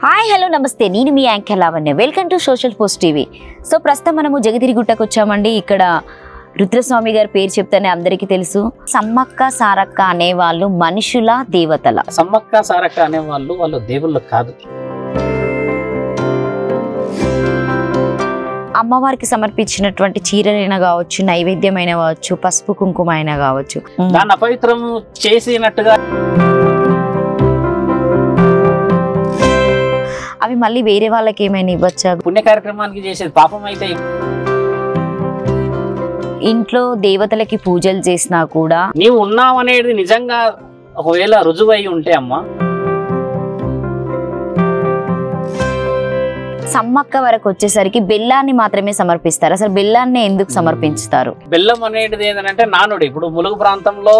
Hi hello నమస్తే, నేను మీ anchor Lavanya. Welcome to social post TV. So ప్రస్తుతం మనము జగతిరిగుట్టకు వచ్చామండి. ఇక్కడ రుద్రస్వామి గారి పేరు చెప్తేనే అందరికీ తెలుసు. సమ్మక్క సారక్క అనేవాళ్ళు మనుషుల దేవతల? సమ్మక్క సారక్క అనేవాళ్ళు వాళ్ళు దేవుళ్ళు కాదు. అమ్మవారికి సమర్పించినటువంటి చీరలైనా కావచ్చు, నైవేద్యమైన కావచ్చు, పసుపు కుంకుమ అయినా కావచ్చు, దాన్ని అపవిత్రం చేసినట్టుగా అవి మళ్ళీ వేరే వాళ్ళకి ఏమైనా ఇవ్వచ్చా? పుణ్య కార్యక్రమానికి చేసేది పాపం అయితే. ఇంట్లో దేవతలకి పూజలు చేసినా కూడా నీవు ఉన్నావు అనేది నిజంగా ఒకవేళ రుజువై ఉంటే అమ్మ, సమ్మక్క వరకు వచ్చేసరికి బెల్లాన్ని మాత్రమే సమర్పిస్తారు. అసలు బెల్లాన్ని ఎందుకు సమర్పిస్తారు? బెల్లం అనేది ఏంటంటే నానుడి. ఇప్పుడు ములుగు ప్రాంతంలో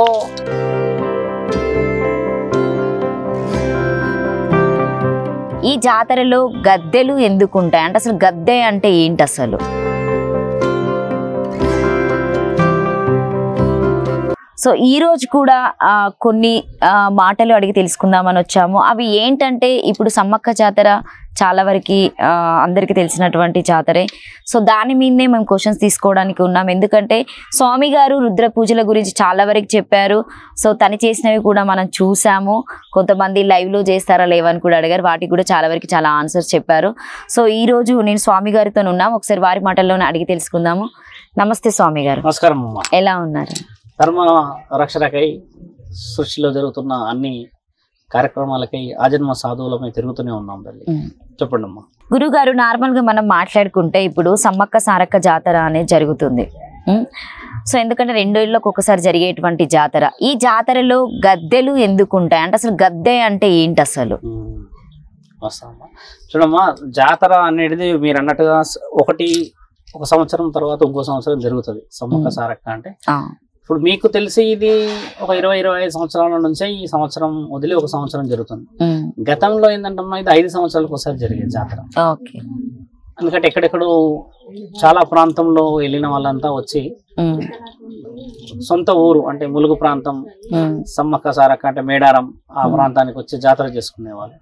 ఈ జాతరలో గద్దెలు ఎందుకు ఉంటాయి అంటే అసలు గద్దె అంటే ఏంటి అసలు? సో ఈ రోజు కూడా కొన్ని మాటలు అడిగి తెలుసుకుందామని వచ్చాము. అవి ఏంటంటే, ఇప్పుడు సమ్మక్క జాతర చాలా వరకు అందరికీ తెలిసినటువంటి జాతరే. సో దాని మీదనే మేము క్వశ్చన్స్ తీసుకోవడానికి ఉన్నాం. ఎందుకంటే స్వామి గారు రుద్ర పూజల గురించి చాలా వరకు చెప్పారు. సో తను చేసినవి కూడా మనం చూసాము. కొంతమంది లైవ్లో చేస్తారా లేవని కూడా అడిగారు. వాటికి కూడా చాలా వరకు చాలా ఆన్సర్స్ చెప్పారు. సో ఈ రోజు నేను స్వామి గారితో ఉన్నాము. ఒకసారి వారి మాటల్లోనే అడిగి తెలుసుకుందాము. నమస్తే స్వామి గారు. నమస్కారం అమ్మ. ఎలా ఉన్నారు? ధర్మ రక్షణకై సృష్టిలో జరుగుతున్న అన్ని కార్యక్రమాలకై ఆజన్మ సాధువులమై తిరుగుతూనే ఉన్నాం తల్లి. చెప్పండి అమ్మా. గురుగారు, నార్మల్ గా మనం మాట్లాడుకుంటే ఇప్పుడు సమ్మక్క సారక్క జాతర అనేది జరుగుతుంది. సో ఎందుకంటే 2 ఏళ్ళకి ఒకసారి జరిగేటువంటి జాతర. ఈ జాతరలో గద్దెలు ఎందుకు ఉంటాయి అంటే అసలు గద్దె అంటే ఏంటి అసలు? వస్తామమ్మా. చూడమ్మా, జాతర అనేది మీరు అన్నట్టుగా ఒక సంవత్సరం తర్వాత ఇంకో సంవత్సరం జరుగుతుంది సమ్మక్క సారక్క అంటే. ఇప్పుడు మీకు తెలిసి ఇది ఒక 20-25 సంవత్సరాల నుంచే ఈ సంవత్సరం వదిలి ఒక సంవత్సరం జరుగుతుంది. గతంలో ఏంటంటమ్మా, ఇది 5 సంవత్సరాలకు ఒకసారి జరిగే జాతర. ఎందుకంటే ఎక్కడెక్కడో చాలా ప్రాంతంలో వెళ్ళిన వాళ్ళంతా వచ్చి సొంత ఊరు అంటే ములుగు ప్రాంతం, సమ్మక్క సారక్క అంటే మేడారం, ఆ ప్రాంతానికి వచ్చి జాతర చేసుకునేవాళ్ళు.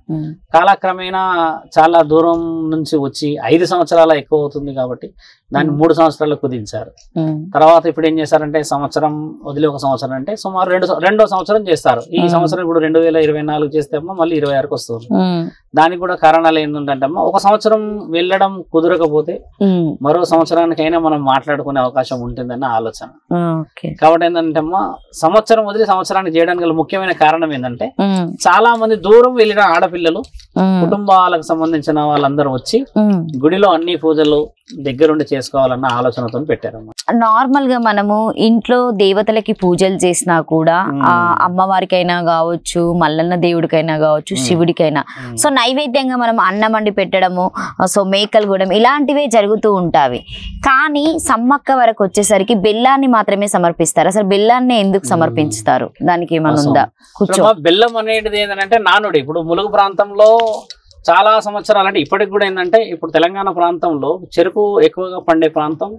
కాలక్రమేణా చాలా దూరం నుంచి వచ్చి 5 సంవత్సరాల ఎక్కువ అవుతుంది కాబట్టి దాన్ని 3 సంవత్సరాలు కుదించారు. తర్వాత ఇప్పుడు ఏం చేశారంటే, సంవత్సరం వదిలి ఒక సంవత్సరం అంటే సుమారు రెండో సంవత్సరం చేస్తారు. ఈ సంవత్సరం ఇప్పుడు 2024 చేస్తే అమ్మా మళ్ళీ 26కి వస్తుంది. దానికి కూడా కారణాలు ఏంటంటే అమ్మా, ఒక సంవత్సరం వెళ్ళడం కుదరకపోతే మరో సంవత్సరానికైనా మనం మాట్లాడుకునే అవకాశం ఉంటుందన్న ఆలోచన. కాబట్టి ఏంటంటే అమ్మా, సంవత్సరం వదిలి సంవత్సరానికి చేయడానికి గల ముఖ్యమైన కారణం ఏంటంటే, చాలా మంది దూరం వెళ్ళిన ఆడపిల్లలు, కుటుంబాలకు సంబంధించిన వాళ్ళందరూ వచ్చి గుడిలో అన్ని పూజలు దగ్గరుండి చేసుకోవాలన్న ఆలోచనతో పెట్టారమ్మా. నార్మల్ గా మనము ఇంట్లో దేవతలకి పూజలు చేసినా కూడా అమ్మవారికైనా కావచ్చు, మల్లన్న దేవుడికైనా కావచ్చు, శివుడికైనా సో నైవేద్యంగా మనం అన్నం వండి పెట్టడము, సో మేకలు కూడా ఇలాంటివే జరుగుతూ ఉంటాయి. కానీ సమ్మక్క వరకు వచ్చేసరికి బెల్లాన్ని మాత్రమే సమర్పిస్తారు. అసలు బెల్లాన్ని ఎందుకు సమర్పిస్తారు? దానికి ఏమైనా ఉందా? బెల్లం అనేది ఏంటంటే నానుడి. ఇప్పుడు ములుగు ప్రాంతంలో చాలా సంవత్సరాలు అంటే ఇప్పటికి కూడా ఏంటంటే, ఇప్పుడు తెలంగాణ ప్రాంతంలో చెరుకు ఎక్కువగా పండే ప్రాంతం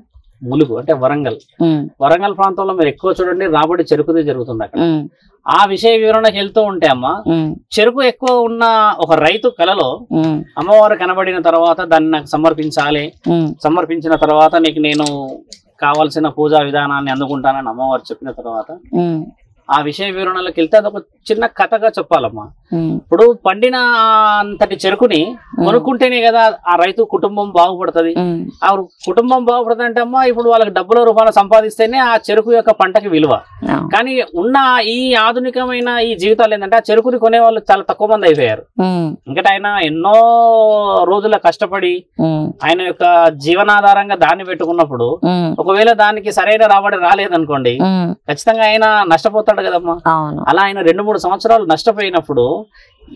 ములుగు అంటే వరంగల్ ప్రాంతంలో మీరు ఎక్కువ చూడండి, రాబడి చెరుకుదే జరుగుతుంది అక్కడ. ఆ విషయ వివరణకు వెళ్తూ ఉంటే అమ్మా, చెరుకు ఎక్కువ ఉన్న ఒక రైతు కలలో అమ్మవారు కనబడిన తర్వాత దాన్ని నాకు సమర్పించాలి, సమర్పించిన తర్వాత నీకు నేను కావాల్సిన పూజా విధానాన్ని అందుకుంటానని అమ్మవారు చెప్పిన తర్వాత ఆ విషయ వివరణలోకి వెళ్తే అదొక చిన్న కథగా చెప్పాలమ్మా. ఇప్పుడు పండిన అంతటి చెరుకుని కొనుక్కుంటేనే కదా ఆ రైతు కుటుంబం బాగుపడుతుంది. ఆ కుటుంబం బాగుపడుతుంది అంటే అమ్మా, ఇప్పుడు వాళ్ళకి డబ్బుల రూపాయలు సంపాదిస్తేనే ఆ చెరుకు యొక్క పంటకి విలువ. కానీ ఉన్న ఈ ఆధునికమైన ఈ జీవితాలు ఏంటంటే, ఆ చెరుకుని కొనే వాళ్ళు చాలా తక్కువ మంది అయిపోయారు. ఎందుకంటే ఆయన ఎన్నో రోజుల కష్టపడి ఆయన యొక్క జీవనాధారంగా దాన్ని పెట్టుకున్నప్పుడు ఒకవేళ దానికి సరైన రాబడి రాలేదనుకోండి, ఖచ్చితంగా ఆయన నష్టపోతాడు కదమ్మా. అలా ఆయన 2-3 సంవత్సరాలు నష్టపోయినప్పుడు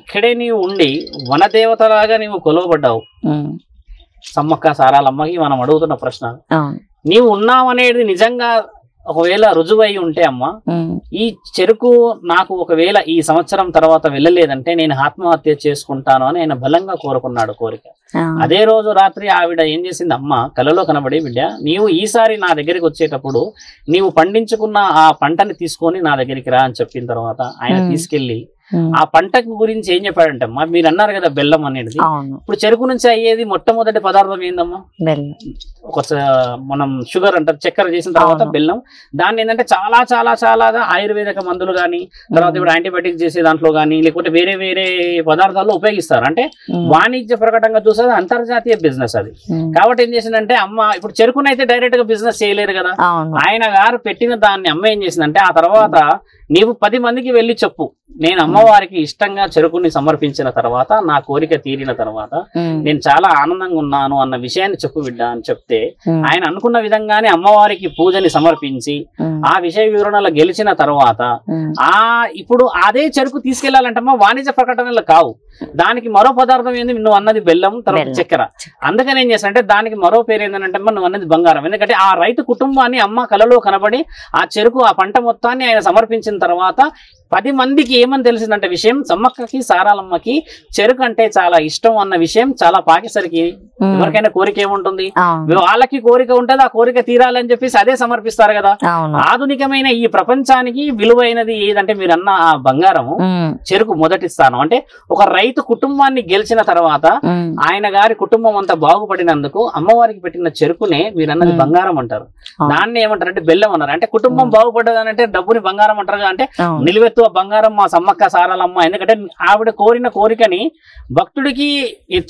ఇక్కడే నీవు ఉండి వనదేవతలాగా నీవు కొలవబడ్డావు. సమ్మక్క సారాలమ్మకి మనం అడుగుతున్న ప్రశ్న, నీవు ఉన్నావు అనేది నిజంగా ఒకవేళ రుజువై ఉంటే అమ్మా, ఈ చెరుకు నాకు ఒకవేళ ఈ సంవత్సరం తర్వాత వెళ్ళలేదంటే నేను ఆత్మహత్య చేసుకుంటాను అని ఆయన బలంగా కోరుకున్నాడు కోరిక. అదే రోజు రాత్రి ఆవిడ ఏం చేసింది, అమ్మ కలలో కనబడి, బిడ్డ నీవు ఈసారి నా దగ్గరికి వచ్చేటప్పుడు నీవు పండించుకున్న ఆ పంటని తీసుకొని నా దగ్గరికి రా అని చెప్పిన తర్వాత ఆయన తీసుకెళ్లి ఆ పంటకు గురించి ఏం చెప్పాడంటే అమ్మా, మీరు అన్నారు కదా బెల్లం అనేది, ఇప్పుడు చెరుకు నుంచి అయ్యేది మొట్టమొదటి పదార్థం ఏందమ్మా? ఒక మనం షుగర్ అంటారు, చక్కెర చేసిన తర్వాత బెల్లం. దాన్ని ఏంటంటే చాలా చాలా చాలా ఆయుర్వేదిక మందులు కానీ, తర్వాత ఇప్పుడు యాంటీబయాటిక్స్ చేసే దాంట్లో కానీ, లేకపోతే వేరే వేరే పదార్థాల్లో ఉపయోగిస్తారు. అంటే వాణిజ్య ప్రకటనగా చూసేది అంతర్జాతీయ బిజినెస్ అది. కాబట్టి ఏం చేసిందంటే అమ్మ, ఇప్పుడు చెరుకునైతే డైరెక్ట్ గా బిజినెస్ చేయలేరు కదా, ఆయన గారు పెట్టిన దాన్ని అమ్మ ఏం చేసిందంటే, ఆ తర్వాత నీవు 10 మందికి వెళ్ళి చెప్పు, నేను అమ్మవారికి ఇష్టంగా చెరుకుని సమర్పించిన తర్వాత, నా కోరిక తీరిన తర్వాత నేను చాలా ఆనందంగా ఉన్నాను అన్న విషయాన్ని చెప్పు బిడ్డ అని చెప్తే, ఆయన అనుకున్న విధంగానే అమ్మవారికి పూజని సమర్పించి ఆ విషయ వివరణలో గెలిచిన తర్వాత ఇప్పుడు అదే చెరుకు తీసుకెళ్లాలంటమ్మా వాణిజ్య ప్రకటనలు కావు, దానికి మరో పదార్థం ఏంది, నువ్వు అన్నది బెల్లం, తర్వాత చక్కెర. అందుకని ఏం చేస్తానంటే దానికి మరో పేరు ఏంటంటే నువ్వు అన్నది బంగారం. ఎందుకంటే ఆ రైతు కుటుంబాన్ని అమ్మ కలలో కనబడి ఆ చెరుకు ఆ పంట మొత్తాన్ని ఆయన సమర్పించిన తర్వాత 10 మందికి ఏమని తెలిసిందంటే విషయం, సమ్మక్కకి సారాలమ్మకి చెరుకు అంటే చాలా ఇష్టం అన్న విషయం చాలా పాకేసరికి ఎవరికైనా కోరిక ఏముంటుంది, వాళ్ళకి కోరిక ఉంటుంది, ఆ కోరిక తీరాలని చెప్పేసి అదే సమర్పిస్తారు కదా. ఆధునికమైన ఈ ప్రపంచానికి విలువైనది ఏదంటే మీరు అన్న ఆ బంగారము, చెరుకు మొదటి స్థానం. అంటే ఒక రైతు కుటుంబాన్ని గెలిచిన తర్వాత ఆయన గారి కుటుంబం అంతా బాగుపడినందుకు అమ్మవారికి పెట్టిన చెరుకునే మీరు అన్నది బంగారం అంటారు. దాన్ని ఏమంటారు అంటే బెల్లం అన్నారు. అంటే కుటుంబం బాగుపడ్డదనంటే డబ్బుని బంగారం అంటారు. అంటే నిలువెత్తు బంగారం మా సమ్మక్క సారాలమ్మ. ఎందుకంటే ఆవిడ కోరిన కోరికని భక్తుడికి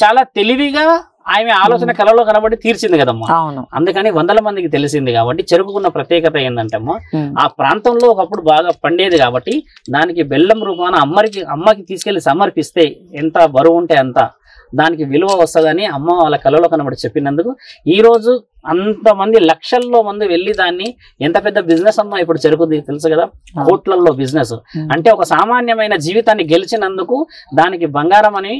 చాలా తెలివిగా ఆమె ఆలోచన కళలో కనబడి తీర్చింది కదమ్మా. అందుకని 100 మందికి తెలిసింది. కాబట్టి చెరుకున్న ప్రత్యేకత ఏంటంటే అమ్మా, ఆ ప్రాంతంలో ఒకప్పుడు బాగా పండేది కాబట్టి దానికి బెల్లం రూపాన అమ్మకి తీసుకెళ్లి సమర్పిస్తే ఎంత బరువు ఉంటే అంత దానికి విలువ వస్తుందని అమ్మ వాళ్ళ కళలో కనబడి చెప్పినందుకు ఈ రోజు అంతమంది లక్షల్లో మంది వెళ్ళి దాన్ని, ఎంత పెద్ద బిజినెస్ అమ్మా ఇప్పుడు చెరుకుది తెలుసు కదా, కోట్లల్లో బిజినెస్. అంటే ఒక సామాన్యమైన జీవితాన్ని గెలిచినందుకు దానికి బంగారం అని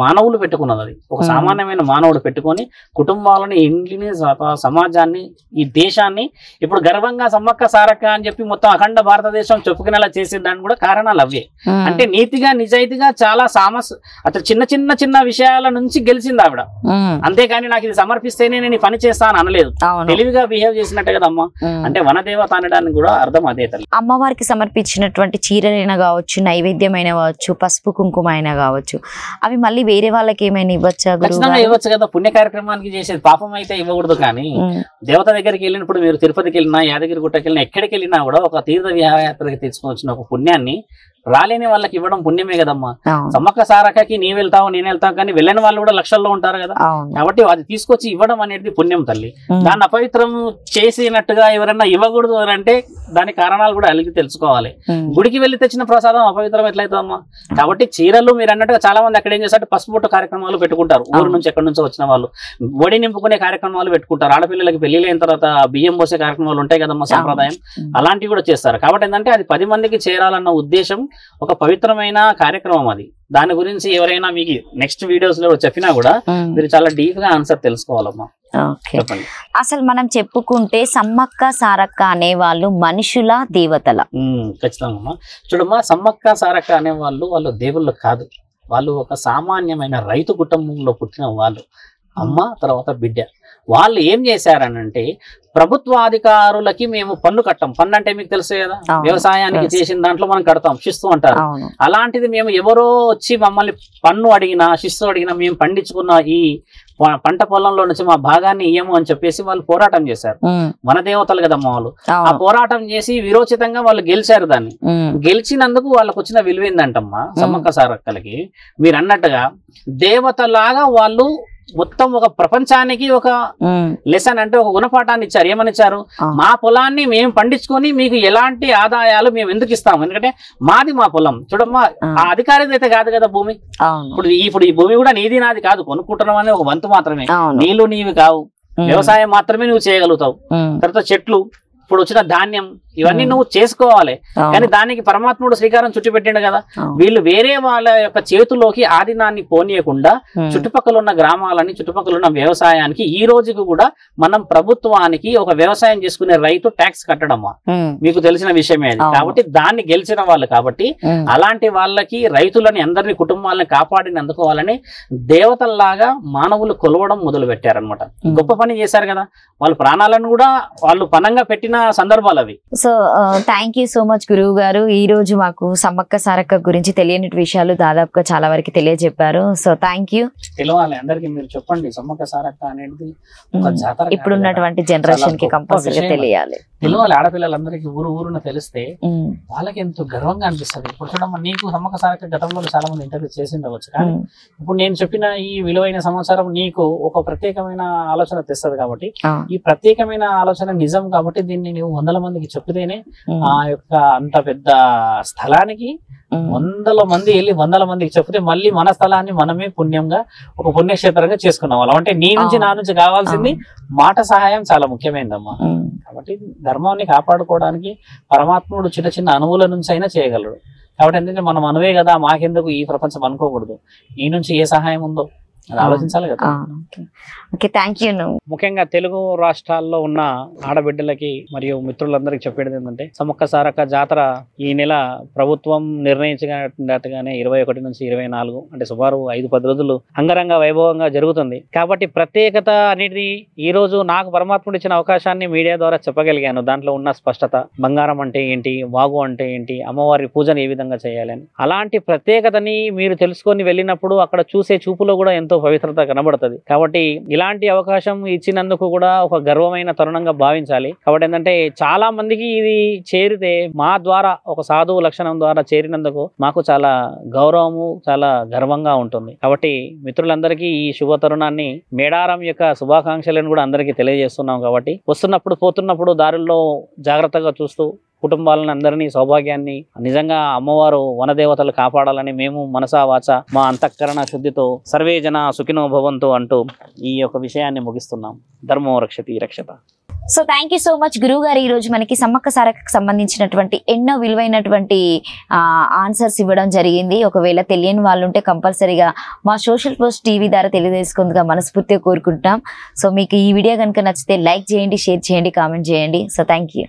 మానవులు పెట్టుకున్నది. అది ఒక సామాన్యమైన మానవుడు పెట్టుకొని కుటుంబాలని, ఇంటిని, సమాజాన్ని, ఈ దేశాన్ని ఇప్పుడు గర్వంగా సమ్మక్క సారక్క అని చెప్పి మొత్తం అఖండ భారతదేశం చెప్పుకునేలా చేసే దానికి కూడా కారణాలు అవే. అంటే నీతిగా నిజాయితీగా చాలా అతను చిన్న చిన్న విషయాల నుంచి గెలిచింది ఆవిడ. అంతేకాని నాకు ఇది సమర్పిస్తేనే నేను పని చేస్తాను అనలేదు, తెలివిగా బిహేవ్ చేసినట్టే కదమ్మా. అంటే వనదేవత అనడానికి కూడా అర్థం అదే తల్లి. అమ్మవారికి సమర్పించినటువంటి చీరలైనా కావచ్చు, నైవేద్యమైన కావచ్చు, పసుపు కుంకుమ అయినా కావచ్చు, అవి మళ్ళీ వేరే వాళ్ళకి ఏమైనా ఇవ్వచ్చా? ఖచ్చితంగా ఇవ్వచ్చు కదా, పుణ్య కార్యక్రమానికి చేసేది. పాపం అయితే ఇవ్వకూడదు. కానీ దేవత దగ్గరికి వెళ్ళినప్పుడు మీరు తిరుపతికి వెళ్ళినా, యాదగిరి గుట్టకి వెళ్ళినా, ఎక్కడికి వెళ్ళినా కూడా ఒక తీర్థ విహారయాత్రకి తీసుకొచ్చిన ఒక పుణ్యాన్ని రాలేని వాళ్ళకి ఇవ్వడం పుణ్యమే కదమ్మా. సమ్మక్క సారక్కకి నీ వెళ్తావు నేను వెళ్తావు, కానీ వెళ్ళని వాళ్ళు కూడా లక్షల్లో ఉంటారు కదా. కాబట్టి అది తీసుకొచ్చి ఇవ్వడం అనేది పుణ్యం తల్లి. దాన్ని అపవిత్రం చేసినట్టుగా ఎవరన్నా ఇవ్వకూడదు అని అంటే దాని కారణాలు కూడా అలిగి తెలుసుకోవాలి. గుడికి వెళ్ళి తెచ్చిన ప్రసాదం అపవిత్రం ఎట్లయితుందమ్మా? కాబట్టి చీరలు మీరు అన్నట్టుగా చాలా మంది అక్కడ ఏం చేస్తారు, పసుపుట్టు కార్యక్రమాలు పెట్టుకుంటారు. ఊరు నుంచి ఎక్కడి నుంచో వచ్చిన వాళ్ళు ఒడి నింపుకునే కార్యక్రమాలు పెట్టుకుంటారు. ఆడపిల్లలకి పెళ్లిలైన తర్వాత బియ్యం పోసే కార్యక్రమాలు ఉంటాయి కదమ్మా, సంప్రదాయం. అలాంటివి కూడా చేస్తారు. కాబట్టి ఏంటంటే అది 10 మందికి చేరాలన్న ఉద్దేశం, ఒక పవిత్రమైన కార్యక్రమం అది. దాని గురించి ఎవరైనా మీకు నెక్స్ట్ వీడియోస్ లో చెప్పినా కూడా మీరు చాలా డీప్ గా ఆన్సర్ తెలుసుకోవాలమ్మా. చెప్పండి. అసలు మనం చెప్పుకుంటే సమ్మక్క సారక్క అనే వాళ్ళు మనుషుల దేవతల? ఖచ్చితంగా చూడమ్మా, సమ్మక్క సారక్క అనే వాళ్ళు దేవుళ్ళు కాదు. వాళ్ళు ఒక సామాన్యమైన రైతు కుటుంబంలో పుట్టిన వాళ్ళు, అమ్మ తర్వాత బిడ్డ. వాళ్ళు ఏం చేశారనంటే, ప్రభుత్వాధికారులకి మేము పన్ను కట్టాం. పన్ను అంటే మీకు తెలుసు కదా, వ్యవసాయానికి చేసిన దాంట్లో మనం కడతాం, శిస్తు అంటారు. అలాంటిది మేము ఎవరో వచ్చి మమ్మల్ని పన్ను అడిగినా, శిస్తు అడిగినా, మేము పండించుకున్న ఈ పంట పొలంలో నుంచి మా భాగాన్ని ఇయ్యము అని చెప్పేసి వాళ్ళు పోరాటం చేశారు. మన దేవతలు కదమ్మా వాళ్ళు. ఆ పోరాటం చేసి విరోచితంగా వాళ్ళు గెలిచారు. దాన్ని గెలిచినందుకు వాళ్ళకు వచ్చిన విలువ ఏందంటమ్మా, సమ్మక్క సారక్కలకి మీరు అన్నట్టుగా దేవతలాగా వాళ్ళు మొత్తం ఒక ప్రపంచానికి ఒక లెసన్ అంటే ఒక గుణపాఠాన్ని ఇచ్చారు. ఏమని ఇచ్చారు? మా పొలాన్ని మేము పండించుకొని మీకు ఎలాంటి ఆదాయాలు మేము ఎందుకు ఇస్తాము, ఎందుకంటే మాది మా పొలం. చూడమ్మా, ఆ అధికారిది అయితే కాదు కదా భూమి. ఇప్పుడు ఈ భూమి కూడా నీది నాది కాదు, కొనుక్కుంటున్నాం అనే ఒక వంతు మాత్రమే. నీళ్లు నీవి కావు, వ్యవసాయం మాత్రమే నువ్వు చేయగలుగుతావు. తర్వాత చెట్లు, ఇప్పుడు వచ్చిన ధాన్యం, ఇవన్నీ నువ్వు చేసుకోవాలి. కానీ దానికి పరమాత్ముడు శ్రీకారం చుట్టుపెట్టిండు కదా. వీళ్ళు వేరే వాళ్ళ యొక్క చేతుల్లోకి ఆధీనాన్ని పోనీయకుండా చుట్టుపక్కల ఉన్న గ్రామాలని, చుట్టుపక్కల ఉన్న వ్యవసాయానికి ఈ రోజుకి కూడా మనం ప్రభుత్వానికి ఒక వ్యవసాయం చేసుకునే రైతు ట్యాక్స్ కట్టడమా మీకు తెలిసిన విషయమే అది. కాబట్టి దాన్ని గెలిచిన వాళ్ళు కాబట్టి అలాంటి వాళ్ళకి, రైతులని, అందరినీ, కుటుంబాలని కాపాడినందుకు వాళ్ళని దేవతల్లాగా మానవులు కొలవడం మొదలు పెట్టారనమాట. గొప్ప పని చేశారు కదా. వాళ్ళ ప్రాణాలను కూడా వాళ్ళు పణంగా పెట్టిన సందర్భాలు అవి. So so thank you so much గురువు గారు. ఈ రోజు మాకు సమ్మక్క సారక్క గురించి తెలియని విషయాలు దాదాపుగా చాలా వరకు తెలియజెప్పారు. So thank you. తెలవాలి అందరికి, మీరు చెప్పండి సమ్మక్క సారక్క అనేది ఒక జాతర. ఇప్పుడు ఉన్నటువంటి జనరేషన్ కి కంపల్సరీ తెలియాలి. ఆడపిల్లలందరికీ ఊరున తెలిస్తే వాళ్ళకి ఎంతో గర్వంగా అనిపిస్తుంది. ఇప్పుడు చూడమ్మా, నీకు సమ్మక్క సారక్క గతంలో చాలా మంది ఇంటర్వ్యూ చేసి ఉండవచ్చు, కానీ ఇప్పుడు నేను చెప్పిన ఈ విలువైన సమాచారం నీకు ఒక ప్రత్యేకమైన ఆలోచన తెస్తుంది. కాబట్టి ఈ ప్రత్యేకమైన ఆలోచన నిజం కాబట్టి దీన్ని నువ్వు 100 మందికి చెప్తేనే ఆ యొక్క అంత పెద్ద స్థలానికి 100 మంది వెళ్ళి 100 మందికి చెప్తే మళ్ళీ మన స్థలాన్ని మనమే పుణ్యంగా ఒక పుణ్యక్షేత్రంగా చేసుకున్నాం వాళ్ళం. అంటే నీ నుంచి నా నుంచి కావాల్సింది మాట సహాయం చాలా ముఖ్యమైనదమ్మా. కాబట్టి ధర్మాన్ని కాపాడుకోవడానికి పరమాత్ముడు చిన్న చిన్న అణువుల నుంచి అయినా చేయగలడు. కాబట్టి ఏంటంటే మనం అనువే కదా, మాకెందుకు ఈ ప్రపంచం అనుకోకూడదు, నీ నుంచి ఏ సహాయం ఉందో ఆలోచించాలి కదా. ముఖ్యంగా తెలుగు రాష్ట్రాల్లో ఉన్న ఆడబిడ్డలకి మరియు మిత్రులందరికీ చెప్పేది ఏంటంటే సమ్మక్క సారక్క జాతర ఈ నెల ప్రభుత్వం నిర్ణయించినట్టుగానే 21 నుంచి 24 అంటే సుమారు 5-10 రోజులు అంగరంగ వైభవంగా జరుగుతుంది. కాబట్టి ప్రత్యేకత అనేది ఈ రోజు నాకు పరమాత్ముడు ఇచ్చిన అవకాశాన్ని మీడియా ద్వారా చెప్పగలిగాను. దాంట్లో ఉన్న స్పష్టత, బంగారం అంటే ఏంటి, వాగు అంటే ఏంటి, అమ్మవారి పూజను ఏ విధంగా చేయాలని, అలాంటి ప్రత్యేకతని మీరు తెలుసుకొని వెళ్ళినప్పుడు అక్కడ చూసే చూపులో కూడా ఎంతో పవిత్రత కనబడుతుంది. కాబట్టి ఇలాంటి అవకాశం ఇచ్చినందుకు కూడా ఒక గర్వమైన తరుణంగా భావించాలి. కాబట్టి ఏంటంటే చాలా మందికి ఇది చేరితే మా ద్వారా ఒక సాధువు లక్షణం ద్వారా చేరినందుకు మాకు చాలా గౌరవము, చాలా గర్వంగా ఉంటుంది. కాబట్టి మిత్రులందరికీ ఈ శుభ తరుణాన్ని, మేడారం యొక్క శుభాకాంక్షలను కూడా అందరికీ తెలియజేస్తున్నాం. కాబట్టి వస్తున్నప్పుడు పోతున్నప్పుడు దారుల్లో జాగ్రత్తగా చూస్తూ కుటుంబాలను అందరినీ సౌభాగ్యాన్ని నిజంగా అమ్మవారు వనదేవతలు కాపాడాలని మేము మనసా వాచ మా అంతఃకరణ శుద్ధితో సర్వే జన సుఖినో భవంతు అంటూ ఈ యొక్క విషయాన్ని ముగిస్తున్నాం. ధర్మో రక్షతి రక్షత. So thank you so much గురువు గారు. ఈ రోజు మనకి సమ్మక్క సారక్కకు సంబంధించినటువంటి ఎన్నో విలువైనటువంటి ఆన్సర్స్ ఇవ్వడం జరిగింది. ఒకవేళ తెలియని వాళ్ళు ఉంటే కంపల్సరీగా మా సోషల్ పోస్ట్ టీవీ ద్వారా తెలియజేసుకుందిగా మనస్ఫూర్తిగా కోరుకుంటున్నాం. సో మీకు ఈ వీడియో కనుక నచ్చితే లైక్ చేయండి, షేర్ చేయండి, కామెంట్ చేయండి. So thank you.